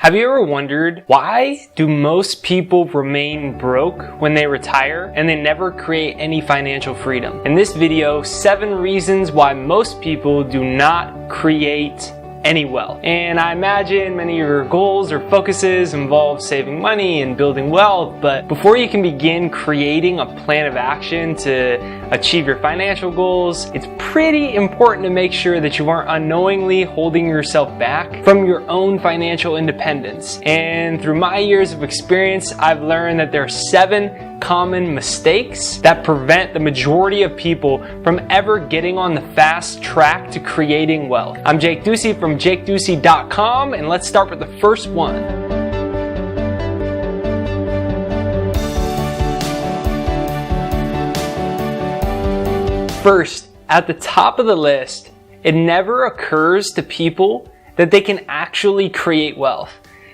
Have you ever wondered, why do most people remain broke when they retire and they never create any financial freedom? In this video, 7 reasons why most people do not create any wealth. And I imagine many of your goals or focuses involve saving money and building wealth, but before you can begin creating a plan of action to achieve your financial goals, it's pretty important to make sure that you aren't unknowingly holding yourself back from your own financial independence. And through my years of experience, I've learned that there are 7 common mistakes that prevent the majority of people from ever getting on the fast track to creating wealth. I'm Jake Ducey from JakeDucey.com, and let's start with the first one. First, at the top of the list, it never occurs to people that they can actually create wealth.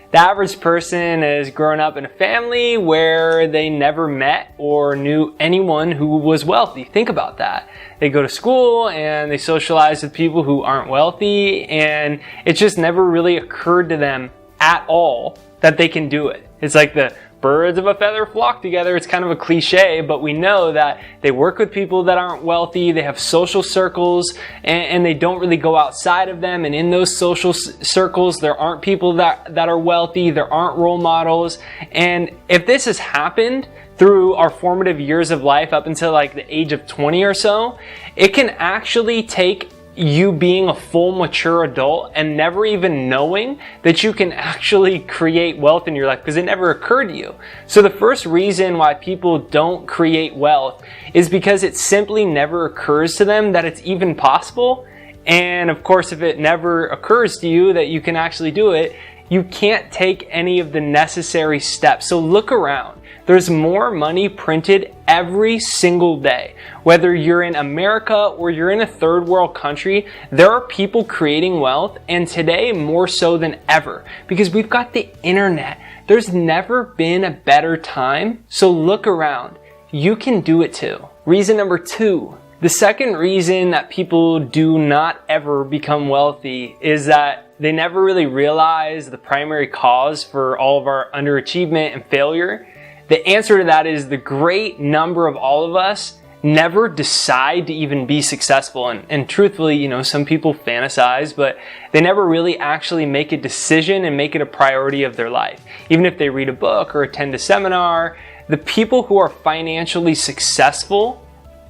The average person has grown up in a family where they never met or knew anyone who was wealthy. Think about that. They go to school and they socialize with people who aren't wealthy, and it just never really occurred to them at all that they can do it. It's like the birds of a feather flock together. It's kind of a cliche, but we know that they work with people that aren't wealthy, they have social circles, and they don't really go outside of them. And in those social circles, there aren't people that are wealthy, there aren't role models. And if this has happened through our formative years of life up until like the age of 20 or so, it can actually take you being a full mature adult and never even knowing that you can actually create wealth in your life because it never occurred to you. So the first reason why people don't create wealth is because it simply never occurs to them that it's even possible. And of course, if it never occurs to you that you can actually do it, you can't take any of the necessary steps. So look around. There's more money printed every single day. Whether you're in America or you're in a third world country, there are people creating wealth, and today more so than ever because we've got the internet. There's never been a better time, so look around. You can do it too. Reason number 2. The second reason that people do not ever become wealthy is that they never really realize the primary cause for all of our underachievement and failure. The answer to that is the great number of all of us never decide to even be successful. And truthfully, some people fantasize, but they never really actually make a decision and make it a priority of their life. Even if they read a book or attend a seminar, the people who are financially successful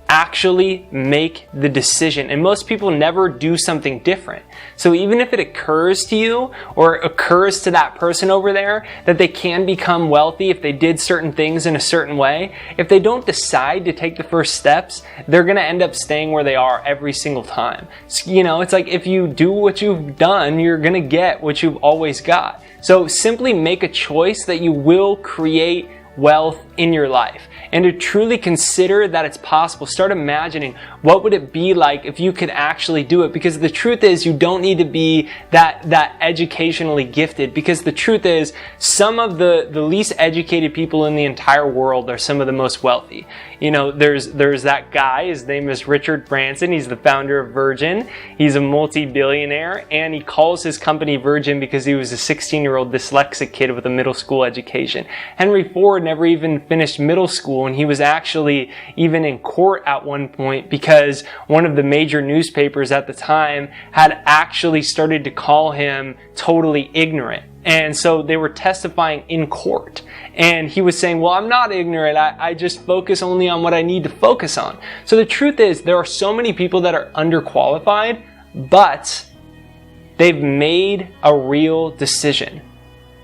actually make the decision, and most people never do something different. So even if it occurs to you or occurs to that person over there that they can become wealthy if they did certain things in a certain way, if they don't decide to take the first steps, they're going to end up staying where they are every single time. So, it's like if you do what you've done, you're going to get what you've always got. So simply make a choice that you will create wealth in your life, and to truly consider that it's possible. Start imagining what would it be like if you could actually do it, because the truth is you don't need to be that educationally gifted, because the truth is some of the least educated people in the entire world are some of the most wealthy. There's that guy, his name is Richard Branson. He's the founder of Virgin. He's a multi-billionaire, and he calls his company Virgin because he was a 16-year-old dyslexic kid with a middle school education. Henry Ford never even finished middle school, and he was actually even in court at one point because one of the major newspapers at the time had actually started to call him totally ignorant. And so they were testifying in court. And he was saying, well, I'm not ignorant. I just focus only on what I need to focus on. So the truth is there are so many people that are underqualified, but they've made a real decision.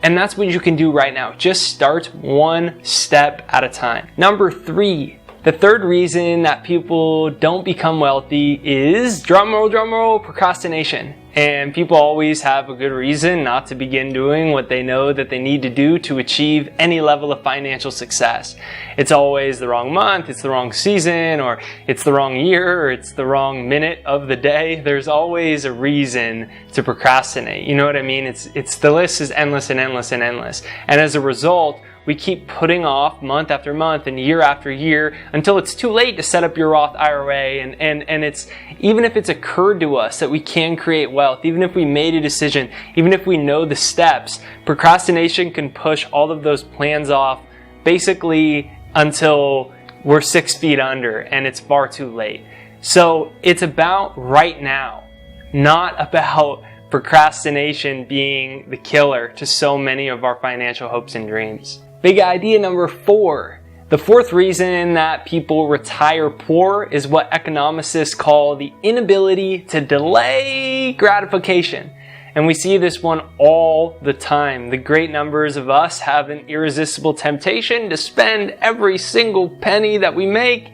And that's what you can do right now. Just start one step at a time. Number 3, the third reason that people don't become wealthy is, drumroll, procrastination. And people always have a good reason not to begin doing what they know that they need to do to achieve any level of financial success. It's always the wrong month, it's the wrong season, or it's the wrong year, or it's the wrong minute of the day. There's always a reason to procrastinate. You know what I mean? It's the list is endless and endless and endless. And as a result, we keep putting off month after month and year after year until it's too late to set up your Roth IRA. And it's, even if it's occurred to us that we can create wealth, even if we made a decision, even if we know the steps, procrastination can push all of those plans off basically until we're 6 feet under and it's far too late. So it's about right now, not about procrastination being the killer to so many of our financial hopes and dreams. Big idea number 4. The fourth reason that people retire poor is what economists call the inability to delay gratification. And we see this one all the time. The great numbers of us have an irresistible temptation to spend every single penny that we make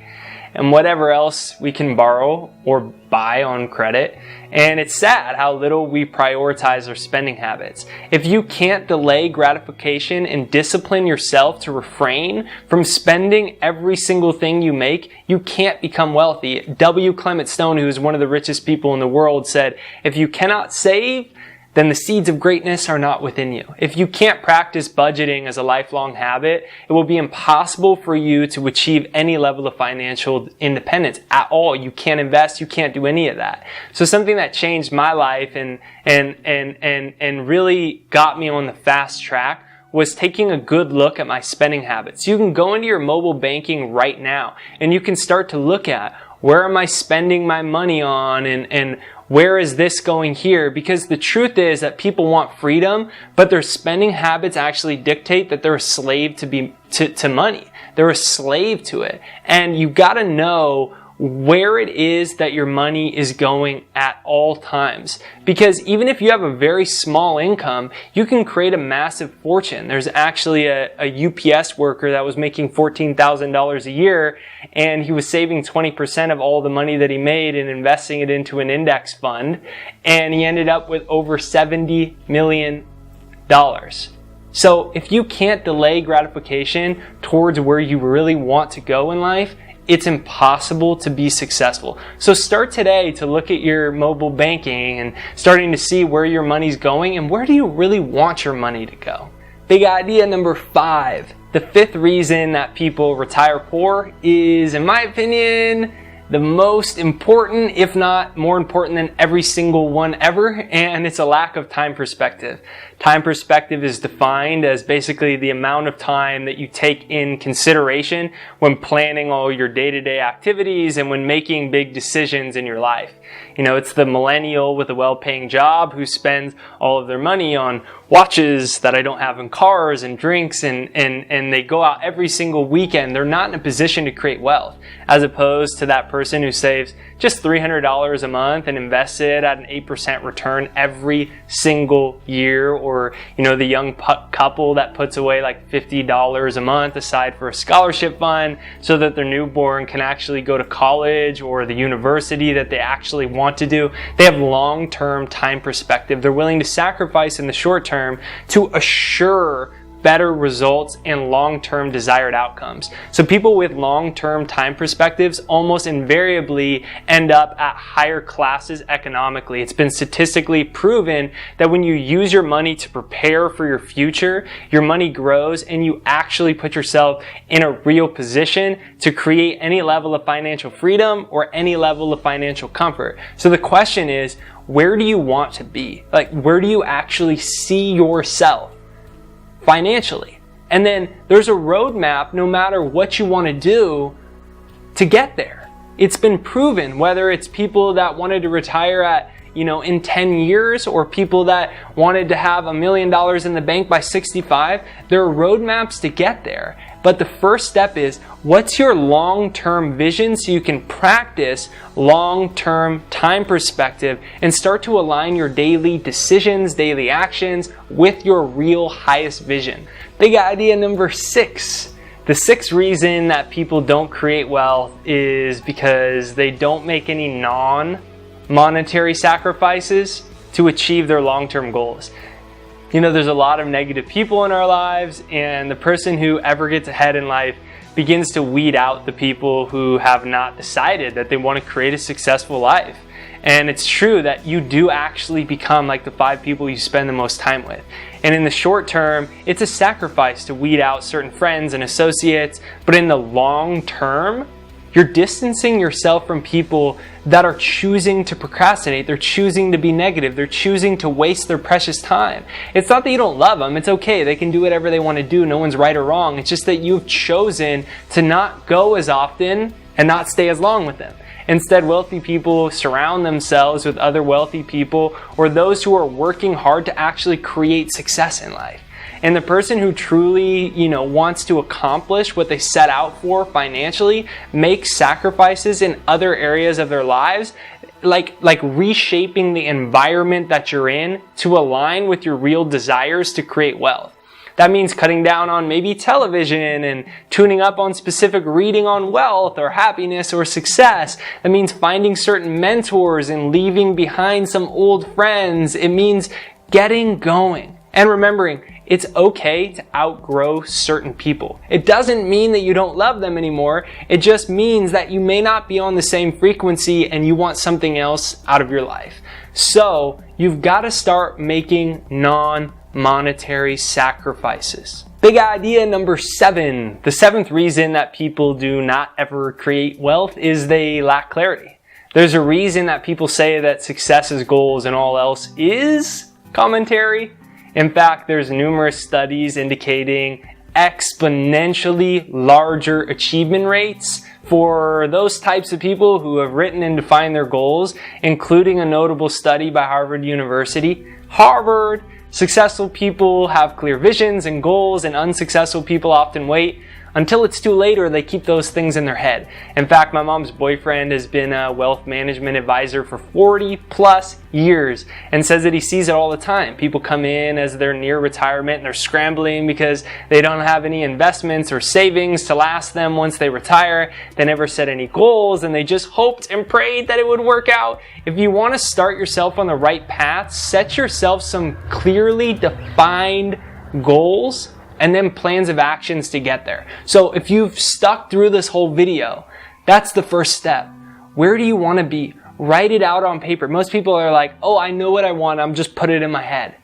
and whatever else we can borrow or buy on credit. And it's sad how little we prioritize our spending habits. If you can't delay gratification and discipline yourself to refrain from spending every single thing you make, you can't become wealthy. W. Clement Stone, who is one of the richest people in the world, said, if you cannot save, then the seeds of greatness are not within you. If you can't practice budgeting as a lifelong habit, it will be impossible for you to achieve any level of financial independence at all. You can't invest, you can't do any of that. So something that changed my life and really got me on the fast track was taking a good look at my spending habits. You can go into your mobile banking right now and you can start to look at, where am I spending my money on, and where is this going here? Because the truth is that people want freedom, but their spending habits actually dictate that they're a slave to money. They're a slave to it. And you gotta know where it is that your money is going at all times. Because even if you have a very small income, you can create a massive fortune. There's actually a UPS worker that was making $14,000 a year, and he was saving 20% of all the money that he made and investing it into an index fund, and he ended up with over $70 million. So if you can't delay gratification towards where you really want to go in life, it's impossible to be successful. So start today to look at your mobile banking and starting to see where your money's going and where do you really want your money to go. Big idea number 5. The 5th reason that people retire poor is, in my opinion, the most important, if not more important than every single one ever, and it's a lack of time perspective. Time perspective is defined as basically the amount of time that you take in consideration when planning all your day-to-day activities and when making big decisions in your life. You know, it's the millennial with a well-paying job who spends all of their money on watches that I don't have in cars and drinks and they go out every single weekend. They're not in a position to create wealth, as opposed to that person who saves just $300 a month and invests it at an 8% return every single year. Or, you know, the young couple that puts away like $50 a month aside for a scholarship fund so that their newborn can actually go to college or the university that they actually want to do. They have long-term time perspective. They're willing to sacrifice in the short term to assure better results and long-term desired outcomes. So people with long-term time perspectives almost invariably end up at higher classes economically. It's been statistically proven that when you use your money to prepare for your future, your money grows and you actually put yourself in a real position to create any level of financial freedom or any level of financial comfort. So the question is, where do you want to be? Like, where do you actually see yourself financially? And then there's a roadmap no matter what you want to do to get there. It's been proven, whether it's people that wanted to retire at, in 10 years or people that wanted to have $1 million in the bank by 65, there are roadmaps to get there. But the first step is, what's your long-term vision so you can practice long-term time perspective and start to align your daily decisions, daily actions with your real highest vision. Big idea number 6. The 6th reason that people don't create wealth is because they don't make any non-monetary sacrifices to achieve their long-term goals. There's a lot of negative people in our lives, and the person who ever gets ahead in life begins to weed out the people who have not decided that they want to create a successful life. And it's true that you do actually become like the 5 people you spend the most time with. And in the short term, it's a sacrifice to weed out certain friends and associates, but in the long term, you're distancing yourself from people that are choosing to procrastinate. They're choosing to be negative. They're choosing to waste their precious time. It's not that you don't love them. It's okay. They can do whatever they want to do. No one's right or wrong. It's just that you've chosen to not go as often and not stay as long with them. Instead, wealthy people surround themselves with other wealthy people or those who are working hard to actually create success in life. And the person who truly, wants to accomplish what they set out for financially makes sacrifices in other areas of their lives, like reshaping the environment that you're in to align with your real desires to create wealth. That means cutting down on maybe television and tuning up on specific reading on wealth or happiness or success. That means finding certain mentors and leaving behind some old friends. It means getting going and remembering it's okay to outgrow certain people. It doesn't mean that you don't love them anymore. It just means that you may not be on the same frequency and you want something else out of your life. So you've got to start making non-monetary sacrifices. Big idea number 7. The 7th reason that people do not ever create wealth is they lack clarity. There's a reason that people say that success is goals and all else is commentary. In fact, there's numerous studies indicating exponentially larger achievement rates for those types of people who have written and defined their goals, including a notable study by Harvard University. Harvard! Successful people have clear visions and goals, and unsuccessful people often wait until it's too late or they keep those things in their head. In fact, my mom's boyfriend has been a wealth management advisor for 40 plus years and says that he sees it all the time. People come in as they're near retirement and they're scrambling because they don't have any investments or savings to last them once they retire. They never set any goals and they just hoped and prayed that it would work out. If you want to start yourself on the right path, set yourself some clearly defined goals and then plans of actions to get there. So if you've stuck through this whole video, that's the first step. Where do you want to be? Write it out on paper. Most people are like, oh, I know what I want. I'm just put it in my head.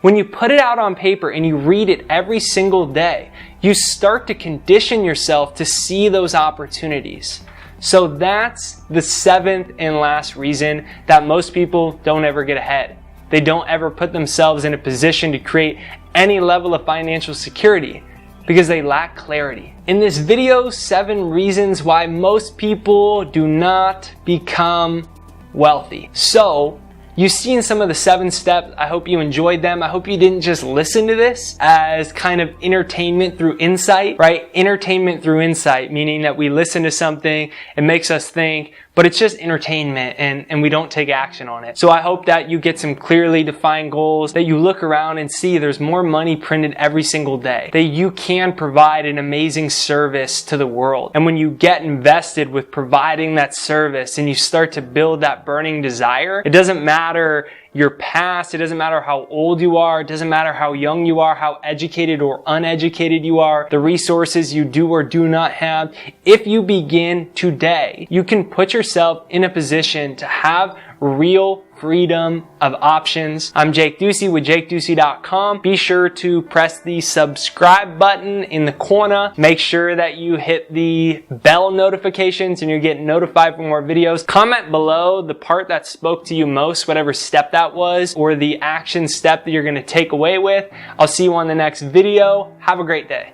When you put it out on paper and you read it every single day, you start to condition yourself to see those opportunities. So that's the 7th and last reason that most people don't ever get ahead. They don't ever put themselves in a position to create any level of financial security because they lack clarity. In this video, 7 reasons why most people do not become wealthy. So, you've seen some of the 7 steps. I hope you enjoyed them. I hope you didn't just listen to this as kind of entertainment through insight, right? Entertainment through insight, meaning that we listen to something, it makes us think, but it's just entertainment and we don't take action on it. So I hope that you get some clearly defined goals, that you look around and see there's more money printed every single day, that you can provide an amazing service to the world. And when you get invested with providing that service and you start to build that burning desire, it doesn't matter your past, it doesn't matter how old you are, it doesn't matter how young you are, how educated or uneducated you are, the resources you do or do not have. If you begin today, you can put yourself in a position to have real freedom of options. I'm Jake Ducey with JakeDucey.com. Be sure to press the subscribe button in the corner. Make sure that you hit the bell notifications and you're getting notified for more videos. Comment below the part that spoke to you most, whatever step that was, or the action step that you're going to take away with. I'll see you on the next video. Have a great day.